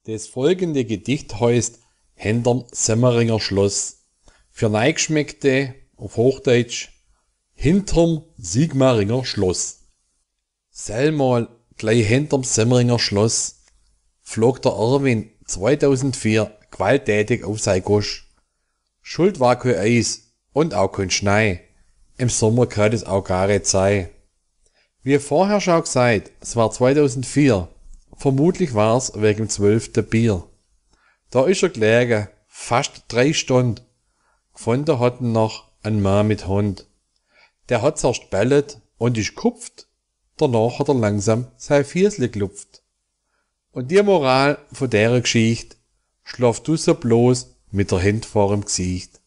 Das folgende Gedicht heißt Hinterm Semmeringer Schloss. Für Neigeschmeckte auf Hochdeutsch Hinterm Sigmaringer Schloss. Selmal gleich hinterm Semmeringer Schloss flog der Erwin 2004 gewalttätig auf sein Gosch. Schuld war kein Eis und auch kein Schnee. Im Sommer kann es auch gar nicht sein. Wie vorher schon gesagt, es war 2004. Vermutlich war's wegen dem 12. Bier. Da ist er gelegen, fast 3 Stunden. Gefunden hat ihn noch ein Mann mit Hund. Der hat zuerst bellet und ist kupft. Danach hat er langsam sein Fiesli gelupft. Und die Moral von der Geschichte, schlaf du so bloß mit der Hand vorm Gesicht.